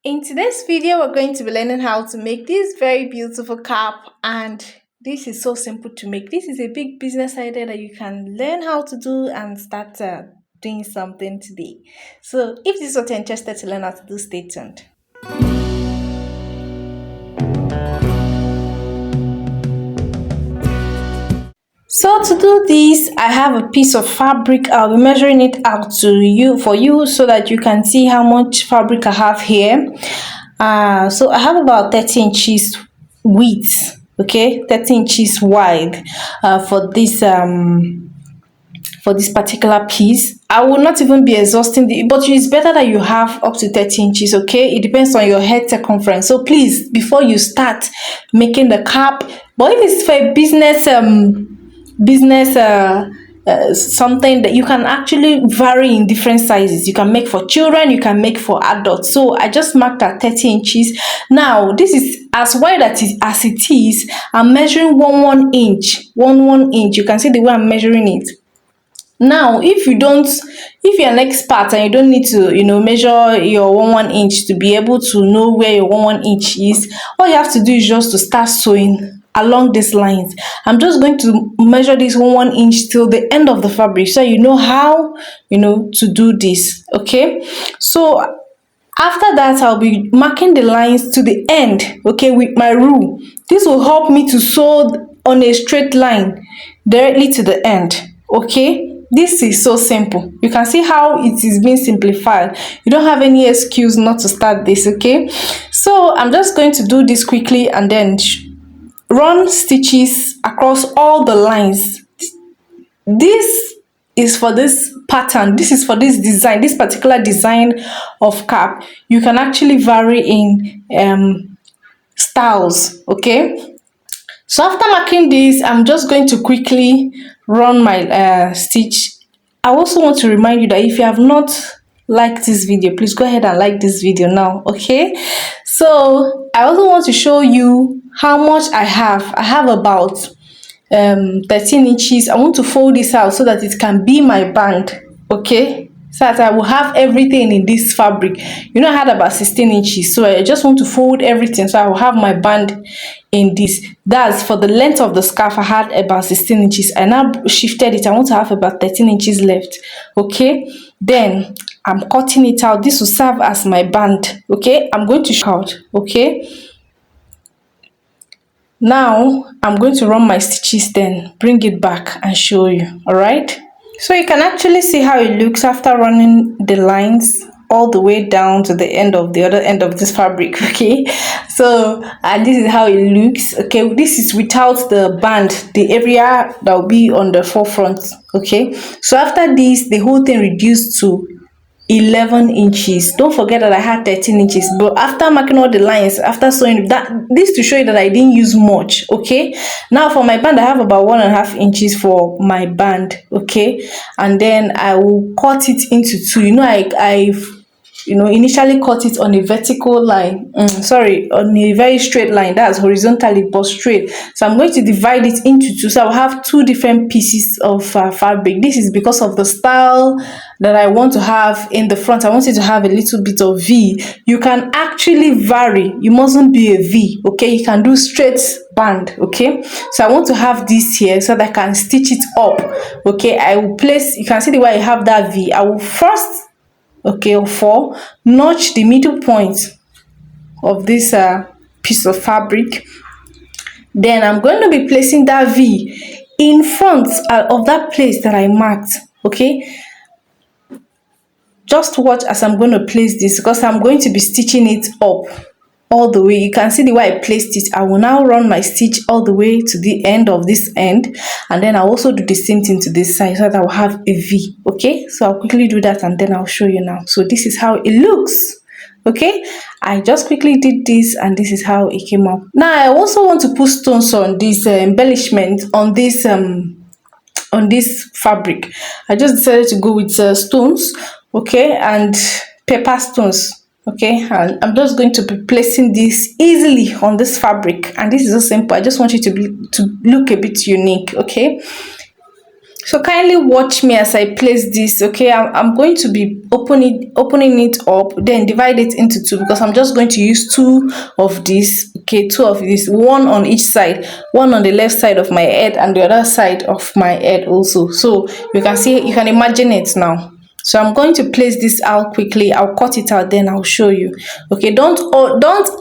In today's video, we're going to be learning how to make this very beautiful cap, and this is so simple to make. This is a big business idea that you can learn how to do and start doing something today. So if this is what you're interested to learn how to do, stay tuned. So to do this, I have a piece of fabric. I'll be measuring it out to you for you so that you can see how much fabric I have here. So I have about 30 inches width, okay, 30 inches wide for this particular piece. I will not even be exhausting but it's better that you have up to 30 inches, okay? It depends on your head circumference. So please, before you start making the cap, but if it's for a business something that you can actually vary in different sizes. You can make for children, you can make for adults. So I just marked at 30 inches. Now this is as wide as it is. I'm measuring one inch, one inch. You can see the way I'm measuring it. Now if you're an expert and you don't need to measure your one inch to be able to know where your one inch is, all you have to do is just to start sewing along these lines. I'm just going to measure this one inch till the end of the fabric so you know how to do this. Okay, so after that I'll be marking the lines to the end, okay, with my rule. This will help me to sew on a straight line directly to the end. Okay, this is so simple. You can see how it is being simplified. You don't have any excuse not to start this. Okay, so I'm just going to do this quickly and then run stitches across all the lines. This is for this pattern, this is for this design, this particular design of cap. You can actually vary in styles. Okay, so after marking this, I'm just going to quickly run my stitch. I also want to remind you that if you have not liked this video, please go ahead and like this video now. Okay, so I also want to show you how much I have about 13 inches. I want to fold this out so that it can be my band. Okay, so that I will have everything in this fabric. I had about 16 inches, so I just want to fold everything so I will have my band in this. That's for the length of the scarf. I had about 16 inches. I now shifted it. I want to have about 13 inches left. Okay, then I'm cutting it out. This will serve as my band. Okay, I'm going to cut. Okay, now I'm going to run my stitches, then bring it back and show you. All right, so you can actually see how it looks after running the lines all the way down to the end of the other end of this fabric. Okay, so this is how it looks. Okay, this is without the band, the area that will be on the forefront. Okay, so after this, the whole thing reduced to 11 inches. Don't forget that I had 13 inches, but after marking all the lines, after sewing that, this to show you that I didn't use much. Okay, now for my band I have about 1.5 inches for my band. Okay, and then I will cut it into two. I've initially cut it on a vertical line, sorry, on a very straight line, that's horizontally but straight. So I'm going to divide it into two, so I'll have two different pieces of fabric. This is because of the style that I want to have in the front. I want it to have a little bit of V. You can actually vary, you mustn't be a V. Okay, you can do straight band. Okay, so I want to have this here so that I can stitch it up. Okay, I will place, you can see the way I have that V. I will first, okay, notch the middle point of this piece of fabric. Then I'm going to be placing that V in front of that place that I marked. Okay, just watch as I'm going to place this because I'm going to be stitching it up all the way. You can see the way I placed it. I will now run my stitch all the way to the end of this end, and then I'll also do the same thing to this side so that I'll have a V. Okay, so I'll quickly do that and then I'll show you now. So this is how it looks. Okay, I just quickly did this and this is how it came up. Now I also want to put stones on this embellishment on this fabric. I just decided to go with stones, okay, and pepper stones. Okay, and I'm just going to be placing this easily on this fabric, and this is so simple. I just want you to look a bit unique. Okay, So kindly watch me as I place this. Okay, I'm going to be opening it up, then divide it into two, because I'm just going to use two of this. Okay, two of this, one on each side, one on the left side of my head and the other side of my head also. So you can see, you can imagine it now. So I'm going to place this out quickly. I'll cut it out, then I'll show you. Okay, don't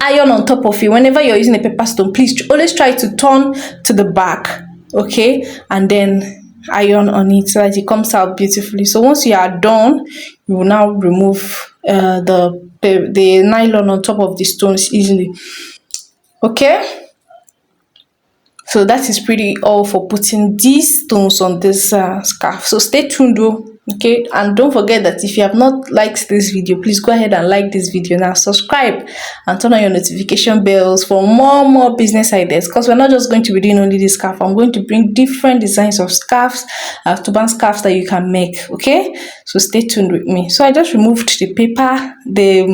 iron on top of it. Whenever you're using a paper stone, please always try to turn to the back. Okay, and then iron on it so that it comes out beautifully. So once you are done, you will now remove the nylon on top of the stones easily. Okay, so that is pretty all for putting these stones on this scarf. So stay tuned though. Okay, and don't forget that if you have not liked this video, please go ahead and like this video now, subscribe and turn on your notification bells for more business ideas, because we're not just going to be doing only this scarf. I'm going to bring different designs of scarves, Tuban scarves that you can make. Okay, so stay tuned with me. So I just removed the paper, the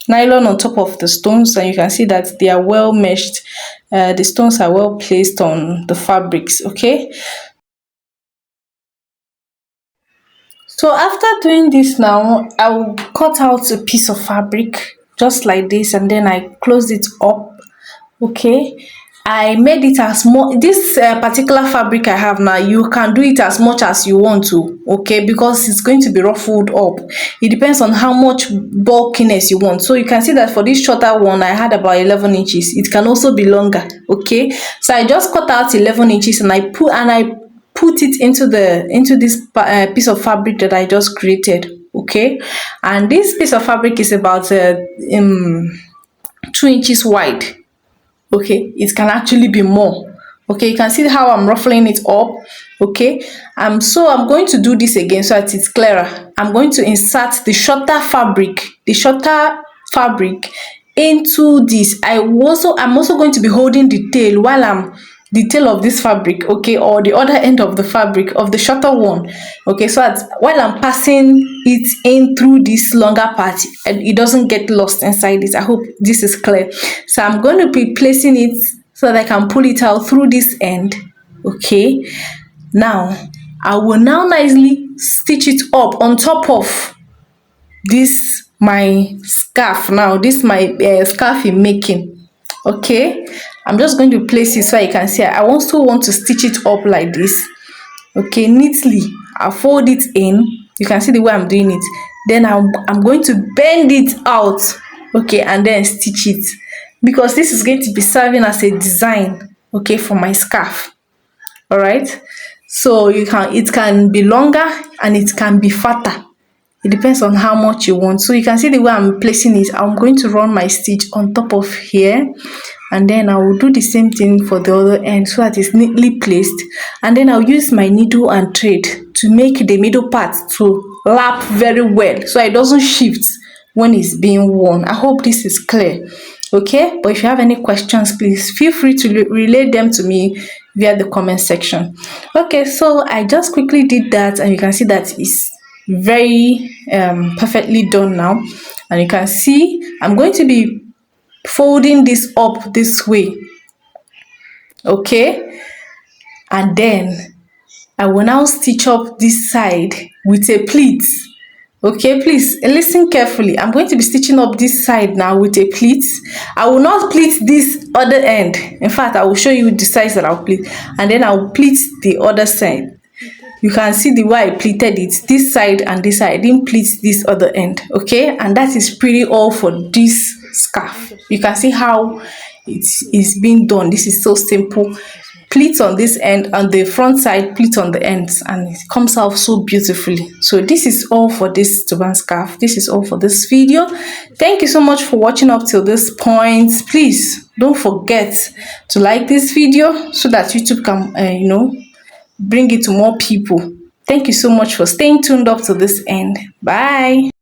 nylon on top of the stones, and you can see that they are well meshed. The stones are well placed on the fabrics. Okay, so after doing this now, I will cut out a piece of fabric just like this, and then I close it up. Okay, I made it as more, this particular fabric I have now, you can do it as much as you want to. Okay, because it's going to be ruffled up. It depends on how much bulkiness you want. So you can see that for this shorter one I had about 11 inches. It can also be longer. Okay, so I just cut out 11 inches and I put it into this piece of fabric that I just created. Okay, and this piece of fabric is about 2 inches wide. Okay, it can actually be more. Okay, you can see how I'm ruffling it up. Okay, so I'm going to do this again so that it's clearer. I'm going to insert the shorter fabric into this. I'm also going to be holding the tail while I'm the tail of this fabric. Okay, or the other end of the fabric of the shorter one. Okay, so that while I'm passing it in through this longer part, and it doesn't get lost inside it. I hope this is clear. So I'm going to be placing it so that I can pull it out through this end. Okay, now I will now nicely stitch it up on top of this my scarf. Now this my scarf in making. Okay, I'm just going to place it so I can see. I also want to stitch it up like this. Okay, neatly. I'll fold it in. You can see the way I'm doing it. Then I'm going to bend it out. Okay, and then stitch it, because this is going to be serving as a design. Okay, for my scarf. All right, so it can be longer and it can be fatter. It depends on how much you want. So you can see the way I'm placing it. I'm going to run my stitch on top of here, and then I will do the same thing for the other end so that it's neatly placed. And then I'll use my needle and thread to make the middle part to lap very well so it doesn't shift when it's being worn. I hope this is clear. Okay, but if you have any questions, please feel free to relay them to me via the comment section. Okay, so I just quickly did that, and you can see that it's very perfectly done now. And you can see I'm going to be folding this up this way. Okay, and then I will now stitch up this side with a pleat. Okay, please listen carefully. I'm going to be stitching up this side now with a pleat. I will not pleat this other end. In fact, I will show you the size that I'll pleat, and then I'll pleat the other side. You can see the way I pleated it, this side and this side. I didn't pleat this other end. Okay, and that is pretty all for this scarf. You can see how it is being done. This is so simple. Pleat on this end, on the front side, pleat on the ends, and it comes out so beautifully. So this is all for this turban scarf. This is all for this video. Thank you so much for watching up till this point. Please don't forget to like this video so that YouTube can bring it to more people. Thank you so much for staying tuned up to this end. Bye.